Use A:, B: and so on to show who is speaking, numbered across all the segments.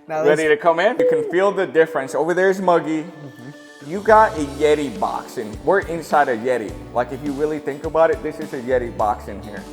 A: Ready to come in? You can feel the difference. Over there's muggy. You got a Yeti box, and we're inside a Yeti. Like, if you really think about it, this is a Yeti box in here.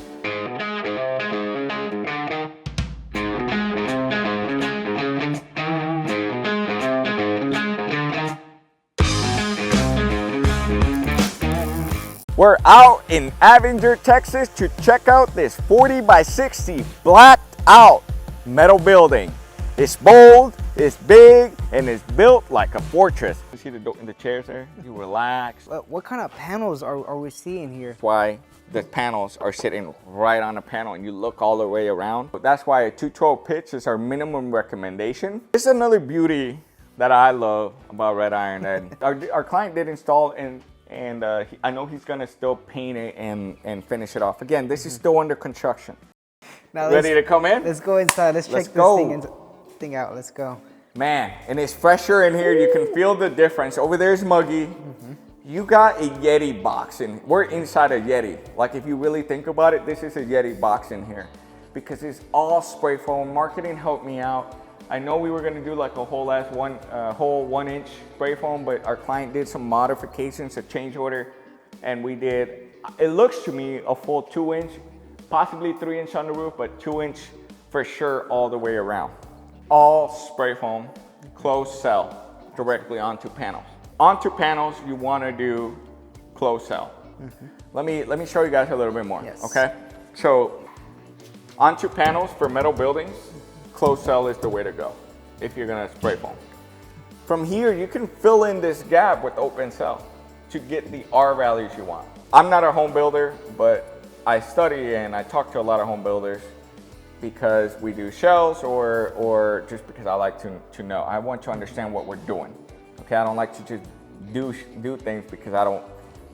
A: We're out in Avenger, Texas to check out this 40'x60 blacked out metal building. It's bold, it's big, and it's built like a fortress. You see the chairs there? You relax.
B: What kind of panels are we seeing here?
A: That's why the panels are sitting right on the panel and you look all the way around. That's why a 212 pitch is our minimum recommendation. This is another beauty that I love about Red Iron. And our client did install and I know he's gonna still paint it and finish it off. Again, this is still under construction.
B: Now
A: ready to come in?
B: Let's go inside. Let's check this thing out. Let's go.
A: Man, and it's fresher in here. You can feel the difference. Over there's muggy. You got a Yeti box, and we're inside a Yeti. Like, if you really think about it, this is a Yeti box in here because it's all spray foam. Marketing helped me out. I know we were gonna do like a whole 1 inch spray foam, but our client did some modifications, a change order, and we did, it looks to me a full 2 inch, possibly 3 inch on the roof, but 2 inch for sure all the way around. All spray foam, closed cell, directly onto panels. Onto panels, you wanna do closed cell. Let me show you guys a little bit more, okay? So, onto panels for metal buildings, closed cell is the way to go if you're gonna spray foam. From here, you can fill in this gap with open cell to get the R values you want. I'm not a home builder, but I study and I talk to a lot of home builders because we do shells or just because I like to know. I want to understand what we're doing. Okay, I don't like to just do things because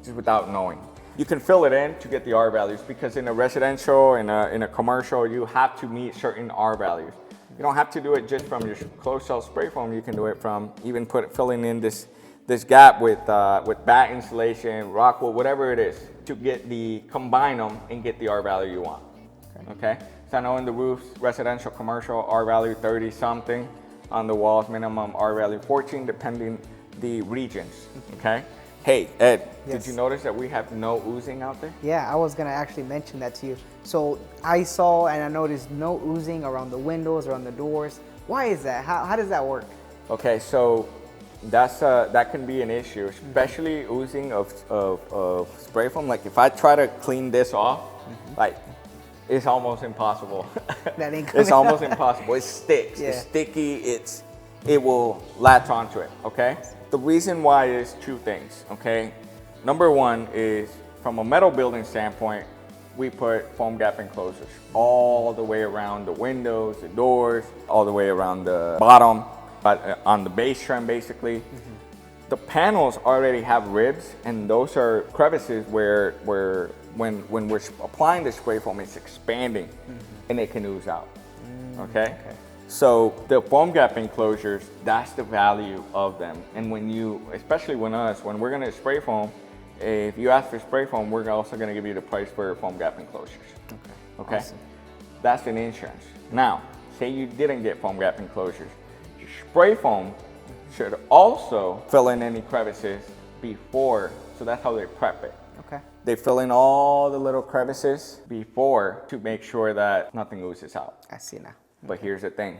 A: just without knowing. You can fill it in to get the R values because in a residential, in a commercial, you have to meet certain R values. You don't have to do it just from your closed cell spray foam. You can do it from even filling in this gap with bat insulation, rock wool, whatever it is, to combine them and get the R value you want. Okay. So I know in the roofs, residential, commercial, R value 30 something. On the walls, minimum R value 14, depending the regions. Okay. Hey, Ed, did you notice that we have no oozing out there?
B: Yeah, I was gonna actually mention that to you. So I saw and I noticed no oozing around the windows, around the doors. Why is that? How does that work?
A: Okay, so that can be an issue, especially oozing of spray foam. Like if I try to clean this off, like it's almost impossible.
B: That ain't coming
A: It's almost impossible. It sticks. It's sticky. It will latch onto it. Okay. The reason why is two things, okay? Number one is from a metal building standpoint, we put foam gap enclosures all the way around the windows, the doors, all the way around the bottom, on the base trim basically. The panels already have ribs, and those are crevices where when we're applying the spray foam, it's expanding and it can ooze out, okay? So the foam gap enclosures, that's the value of them. And especially when we're gonna spray foam, if you ask for spray foam, we're also gonna give you the price for foam gap enclosures. Okay. Awesome. That's an insurance. Now, say you didn't get foam gap enclosures. Your spray foam should also fill in any crevices before, so that's how they prep it.
B: Okay.
A: They fill in all the little crevices before to make sure that nothing oozes out.
B: I see now.
A: But here's the thing,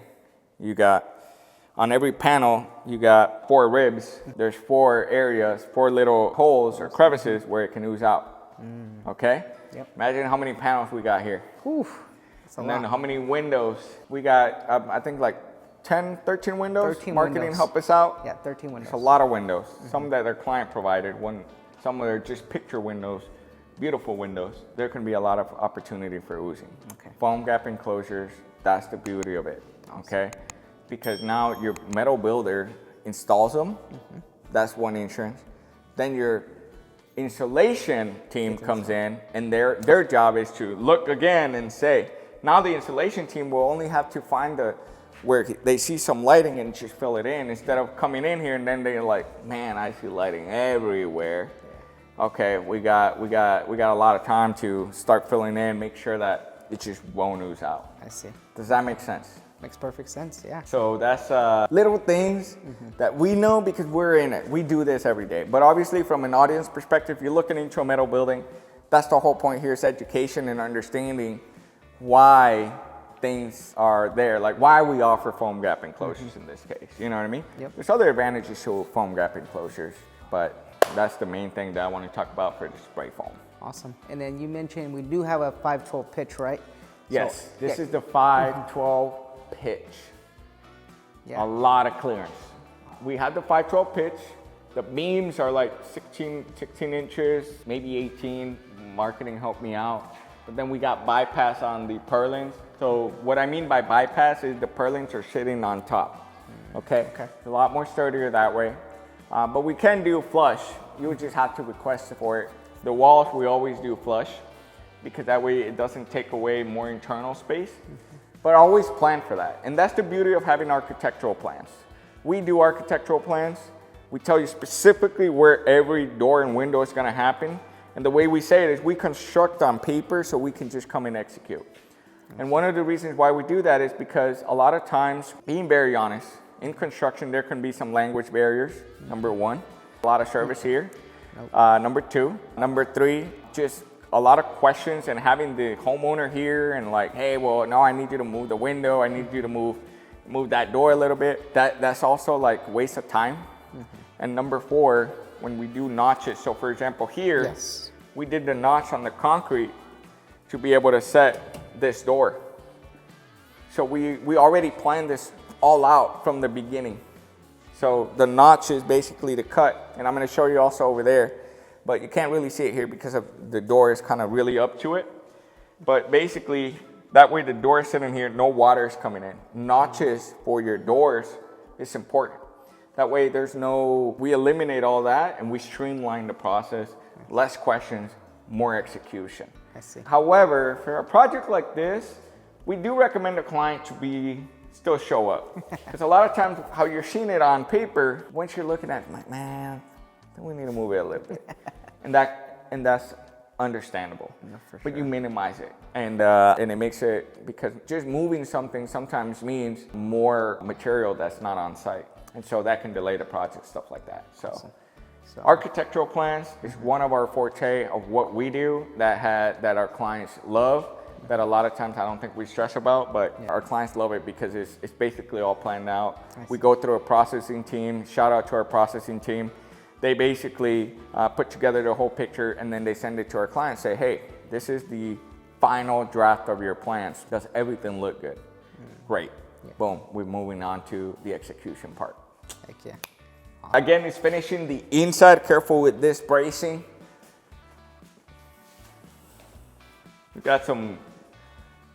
A: on every panel, you got 4 ribs. There's 4 areas, 4 little holes or crevices where it can ooze out, okay?
B: Yep.
A: Imagine how many panels we got here.
B: That's a
A: and
B: lot.
A: then how many windows. We got, I think like 10, 13 windows.
B: 13
A: Marketing
B: windows.
A: help us out.
B: Yeah, 13 windows.
A: It's a lot of windows. Some that their client provided, some are just picture windows, beautiful windows. There can be a lot of opportunity for oozing.
B: Okay.
A: Foam gap enclosures, that's the beauty of it, okay? Because now your metal builder installs them, that's one insurance. Then your insulation team comes in and their job is to look again and say, now the insulation team will only have to find where they see some lighting and just fill it in instead of coming in here and then they're like, man, I see lighting everywhere. Okay, we got a lot of time to start filling in, make sure that it just won't ooze out.
B: I see.
A: Does that make sense?
B: Makes perfect sense, yeah.
A: So that's little things that we know because we're in it. We do this every day. But obviously from an audience perspective, if you're looking into a metal building, that's the whole point here is education and understanding why things are there, like why we offer foam gap enclosures in this case. You know what I mean?
B: Yep.
A: There's other advantages to foam gap enclosures, but that's the main thing that I want to talk about for the spray foam.
B: Awesome. And then you mentioned we do have a 512 pitch, right?
A: Yes,
B: So,
A: this is the 512 pitch.
B: Yeah.
A: A lot of clearance. We have the 512 pitch. The beams are like 16 inches, maybe 18. Marketing helped me out. But then we got bypass on the purlins. So what I mean by bypass is the purlins are sitting on top. Okay? It's a lot more sturdier that way. But we can do flush. You would just have to request for it. The walls we always do flush because that way it doesn't take away more internal space. But always plan for that. And that's the beauty of having architectural plans. We do architectural plans. We tell you specifically where every door and window is gonna happen. And the way we say it is we construct on paper so we can just come and execute. And one of the reasons why we do that is because a lot of times, being very honest, in construction there can be some language barriers, number one. A lot of service here. Number two. Number three, just a lot of questions and having the homeowner here and like, hey, well, no, I need you to move the window. I need you to move that door a little bit. That's also like waste of time. And number four, when we do notches. So for example, here, we did the notch on the concrete to be able to set this door. So we already planned this all out from the beginning. So the notch is basically the cut. And I'm gonna show you also over there. But you can't really see it here because of the door is kind of really up to it. But basically, that way the door is sitting here, no water is coming in. Notches for your doors is important. That way we eliminate all that and we streamline the process, less questions, more execution.
B: I see.
A: However, for a project like this, we do recommend the client to still show up. Because a lot of times how you're seeing it on paper, once you're looking at it, like, man, we need to move it a little bit. And that's understandable. No, for sure. But you minimize it. And it makes it, because just moving something sometimes means more material that's not on site. And so that can delay the project, stuff like that. So architectural plans is one of our forte of what we do that our clients love, that a lot of times I don't think we stress about, but our clients love it because it's basically all planned out. We go through a processing team. Shout out to our processing team. They basically put together the whole picture and then they send it to our client and say, hey, this is the final draft of your plans. Does everything look good? Great. Boom, we're moving on to the execution part.
B: Heck yeah.
A: Again, it's finishing the inside. Careful with this bracing. We got some,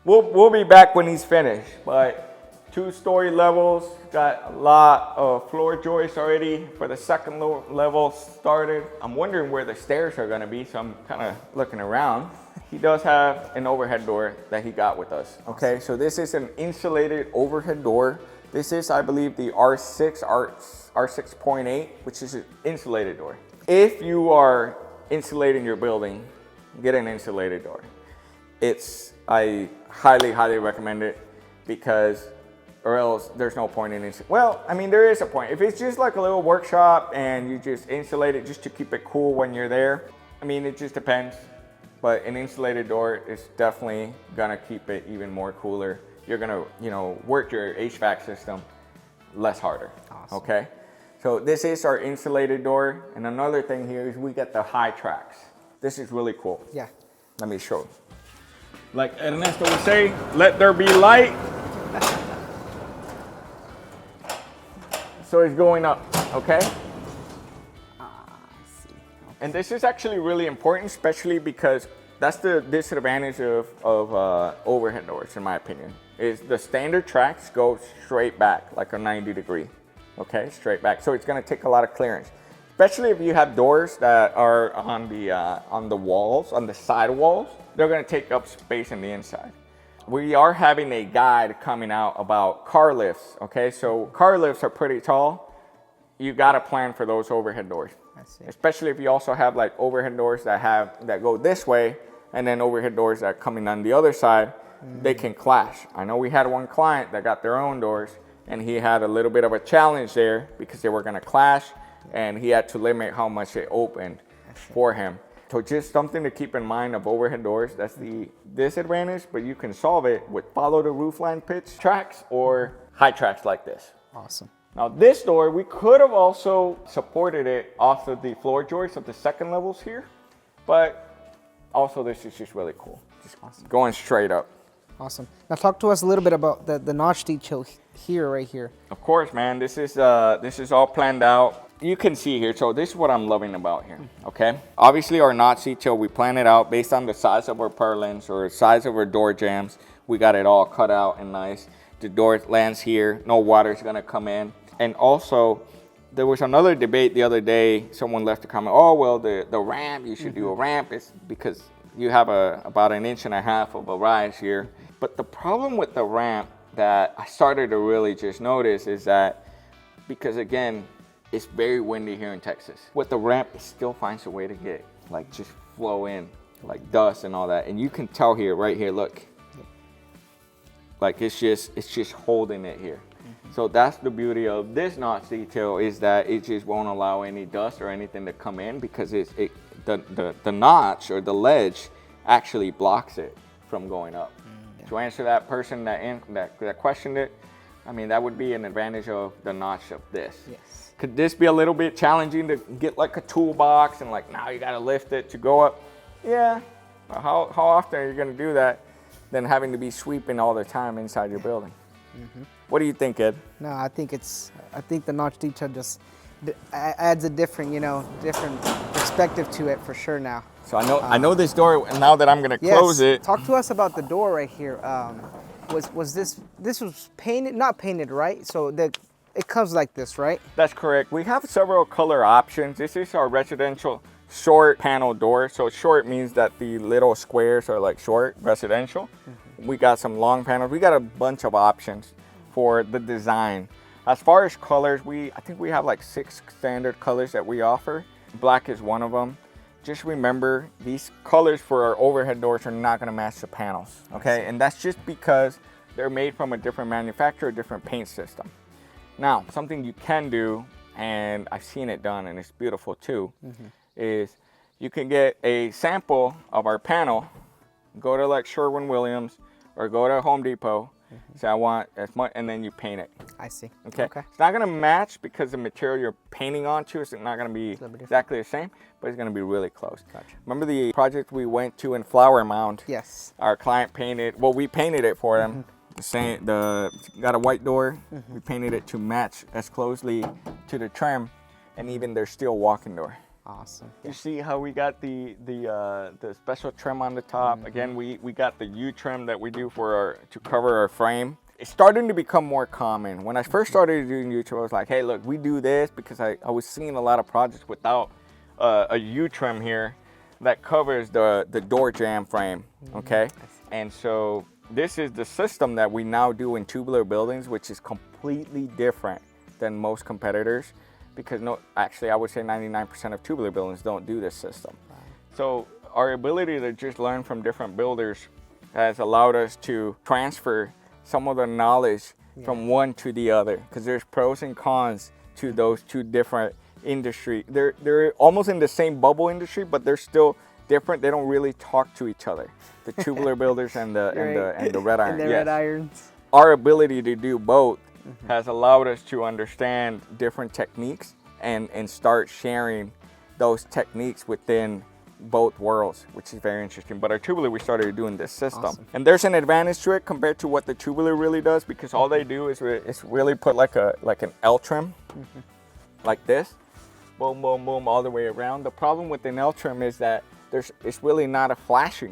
A: we'll be back when he's finished, but 2-story levels, got a lot of floor joists already for the second level started. I'm wondering where the stairs are gonna be, so I'm kind of looking around. He does have an overhead door that he got with us. Okay, so this is an insulated overhead door. This is, I believe, the R6.8, which is an insulated door. If you are insulating your building, get an insulated door. I highly, highly recommend it because or else there's no point in it. Well, I mean, there is a point. If it's just like a little workshop and you just insulate it just to keep it cool when you're there, I mean, it just depends. But an insulated door is definitely gonna keep it even more cooler. You're gonna, work your HVAC system less harder. Awesome. Okay? So this is our insulated door. And another thing here is we get the high tracks. This is really cool.
B: Yeah.
A: Let me show you. Like Ernesto would say, let there be light. So it's going up, okay?
B: I see. Okay.
A: And this is actually really important, especially because that's the disadvantage of overhead doors, in my opinion, is the standard tracks go straight back, like a 90 degree, okay? Straight back. So it's gonna take a lot of clearance, especially if you have doors that are on the walls, on the side walls, they're gonna take up space in the inside. We are having a guide coming out about car lifts, okay? So car lifts are pretty tall. You gotta plan for those overhead doors.
B: I see.
A: Especially if you also have like overhead doors that go this way and then overhead doors that are coming on the other side. they can clash. I know we had one client that got their own doors, and he had a little bit of a challenge there because they were going to clash, and he had to limit how much it opened for him. So just something to keep in mind of overhead doors. That's the disadvantage, but you can solve it with follow the roofline pitch tracks or high tracks like this.
B: Awesome.
A: Now this door, we could have also supported it off of the floor joists of the second levels here, but also this is just really cool. Just awesome. Going straight up.
B: Awesome. Now talk to us a little bit about the notch detail here, right here.
A: Of course, man. This is all planned out. You can see here, so this is what I'm loving about here, okay? Obviously our notch detail, we plan it out based on the size of our purlins or size of our door jambs. We got it all cut out and nice. The door lands here, no water is gonna come in. And also, there was another debate the other day, someone left a comment, oh, well, the ramp, you should do a ramp. It's because you have about 1.5 inches of a rise here. But the problem with the ramp that I started to really just notice is that, because again, it's very windy here in Texas. With the ramp, it still finds a way to get, like, just flow in, like dust and all that. And you can tell here, right here, look. Like, it's just holding it here. So that's the beauty of this notch detail, is that it just won't allow any dust or anything to come in, because the notch or the ledge actually blocks it from going up. To answer that person that questioned it, I mean, that would be an advantage of the notch of this.
B: Yes.
A: Could this be a little bit challenging to get like a toolbox and like now you gotta lift it to go up? Yeah. How often are you gonna do that than having to be sweeping all the time inside your building? What do you think, Ed?
B: No, I think the notch detail just adds a different, different perspective to it for sure now.
A: So I know this door, and now that I'm gonna close it.
B: Talk to us about the door right here. Was this was painted, not painted, right? So it comes like this, right?
A: That's correct. We have several color options. This is our residential short panel door. So short means that the little squares are like short, residential. We got some long panels. We got a bunch of options for the design. As far as colors, I think we have like 6 standard colors that we offer. Black is one of them. Just remember, these colors for our overhead doors are not gonna match the panels, okay? And that's just because they're made from a different manufacturer, a different paint system. Now, something you can do, and I've seen it done and it's beautiful too, is you can get a sample of our panel, go to like Sherwin-Williams or go to Home Depot, say I want as much, and then you paint it.
B: I see.
A: Okay. It's not gonna match because the material you're painting onto is not gonna be exactly the same, but it's gonna be really close.
B: Gotcha.
A: Remember the project we went to in Flower Mound?
B: Yes.
A: Our client painted, well, we painted it for them. Got a white door. We painted it to match as closely to the trim, and even their steel walk-in door.
B: Awesome.
A: You see how we got the special trim on the top? Again, we got the U trim that we do to cover our frame. It's starting to become more common. When I first started doing U trim, I was like, hey, look, we do this because I was seeing a lot of projects without a U trim here that covers the door jamb frame, okay? And so this is the system that we now do in tubular buildings, which is completely different than most competitors. Because actually I would say 99% of tubular buildings don't do this system. Wow. So our ability to just learn from different builders has allowed us to transfer some of the knowledge from one to the other, because there's pros and cons to those two different industries. They're almost in the same bubble industry, but they're still different. They don't really talk to each other. The tubular builders and the red iron.
B: And the red irons.
A: Our ability to do both has allowed us to understand different techniques and start sharing those techniques within both worlds, which is very interesting. But our tubular, we started doing this system. Awesome. And there's an advantage to it compared to what the tubular really does, because all they do is really put like an L trim, like this, boom, boom, boom, all the way around. The problem with an L trim is that it's really not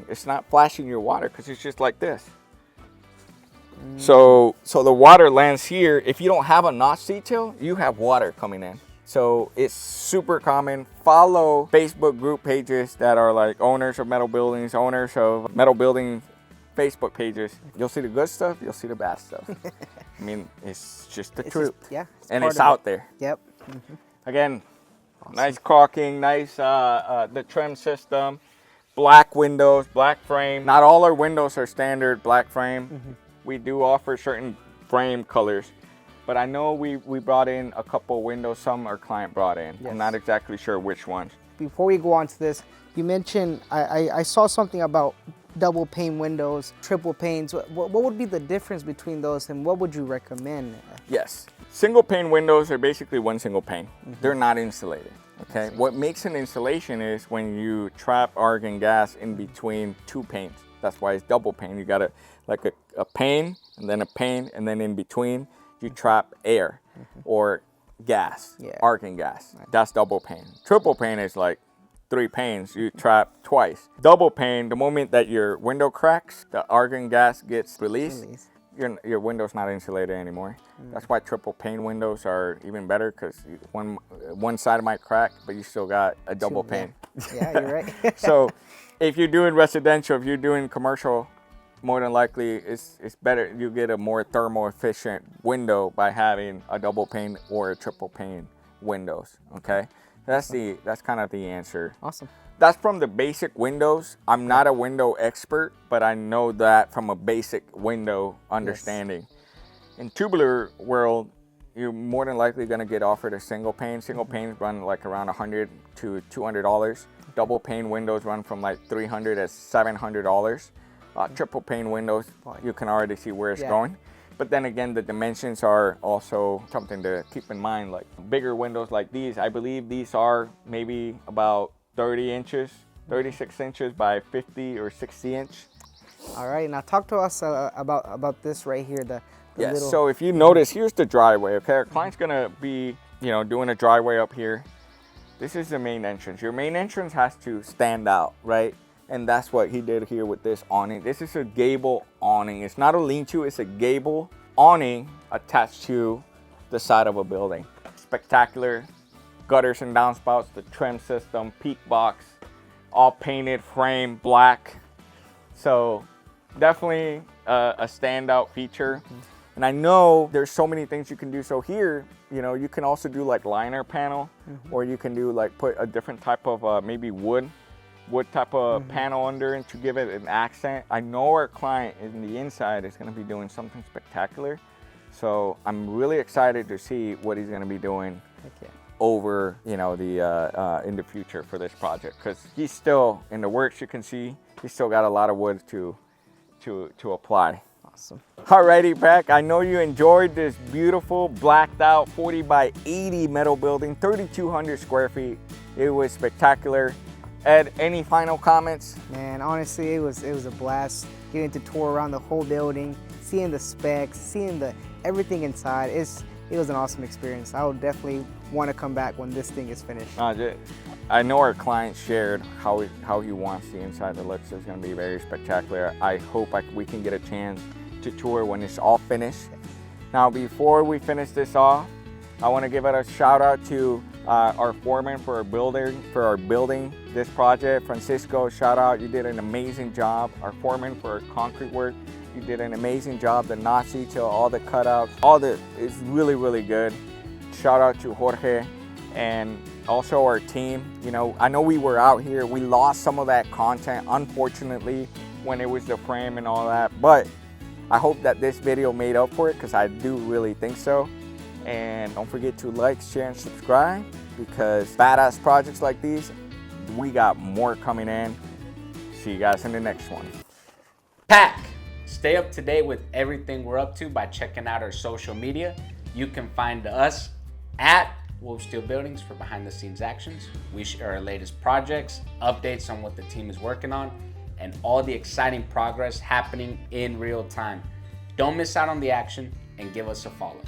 A: it's not flashing your water, because it's just like this. So the water lands here. If you don't have a notch detail, you have water coming in. So it's super common. Follow Facebook group pages that are like owners of metal buildings, owners of metal building Facebook pages. You'll see the good stuff, you'll see the bad stuff. I mean, it's just the truth. And it's out there.
B: Yep.
A: Again, awesome. Nice caulking, nice the trim system. black windows, black frame. Not all our windows are standard black frame. We do offer certain frame colors, but I know we brought in a couple windows, some our client brought in. I'm not exactly sure which ones.
B: Before we go on to this, you mentioned, I saw something about double pane windows, triple panes. What would be the difference between those, and what would you recommend?
A: Yes, single pane windows are basically one single pane. They're not insulated. Okay, what makes an insulation is when you trap argon gas in between two panes. That's why it's double pane. You got like a pane, and then a pane, and then in between you trap air or gas, argon gas. That's double pane. Triple pane is like 3 panes, you trap twice. Double pane, the moment that your window cracks, the argon gas gets released. Your window's not insulated anymore. That's why triple pane windows are even better, because one side might crack, but you still got a double pane.
B: Yeah, you're right.
A: So if you're doing residential, if you're doing commercial, more than likely it's better. You get a more thermal efficient window by having a double pane or a triple pane windows. Okay, that's kind of the answer.
B: Awesome.
A: That's from the basic windows. I'm not a window expert, but I know that from a basic window understanding. In tubular world, you're more than likely going to get offered a single pane. Single panes run like around $100 to $200. Double pane windows run from like $300 to $700. Triple pane windows, you can already see where it's going. But then again, the dimensions are also something to keep in mind. Like bigger windows like these, I believe these are maybe about 30 inches, 36 inches by 50 or 60 inch.
B: All right, now talk to us about this right here. The little...
A: So if you notice, here's the driveway. Okay, our client's gonna be, doing a driveway up here. This is the main entrance. Your main entrance has to stand out, right? And that's what he did here with this awning. This is a gable awning. It's not a lean-to, it's a gable awning attached to the side of a building. Spectacular. Gutters and downspouts, the trim system, peak box, all painted, frame, black. So definitely a standout feature. And I know there's so many things you can do. So here, you can also do like liner panel, or you can do like put a different type of maybe wood type of panel under it to give it an accent. I know our client in the inside is going to be doing something spectacular. So I'm really excited to see what he's going to be doing over, in the future for this project, because he's still in the works. You can see he's still got a lot of wood to apply.
B: Awesome.
A: Alrighty, Beck, I know you enjoyed this beautiful blacked out 40 by 80 metal building, 3,200 square feet. It was spectacular. Ed, any final comments?
B: Man, honestly, it was a blast getting to tour around the whole building, seeing the specs, seeing everything inside. It was an awesome experience. I would definitely want to come back when this thing is finished.
A: I know our client shared how he wants the inside to look, so it's going to be very spectacular. I hope we can get a chance to tour when it's all finished. Now, before we finish this off, I want to give it a shout out to our foreman for our building this project, Francisco. Shout out, you did an amazing job. Our foreman for our concrete work, you did an amazing job. The notch detail, all the cutouts, is really, really good. Shout out to Jorge and also our team. I know we were out here, we lost some of that content, unfortunately, when it was the frame and all that, but I hope that this video made up for it, because I do really think so. And don't forget to like, share, and subscribe, because badass projects like these, we got more coming in. See you guys in the next one.
C: Pack! Stay up to date with everything we're up to by checking out our social media. You can find us at WolfSteel Buildings for behind the scenes actions. We share our latest projects, updates on what the team is working on, and all the exciting progress happening in real time. Don't miss out on the action and give us a follow.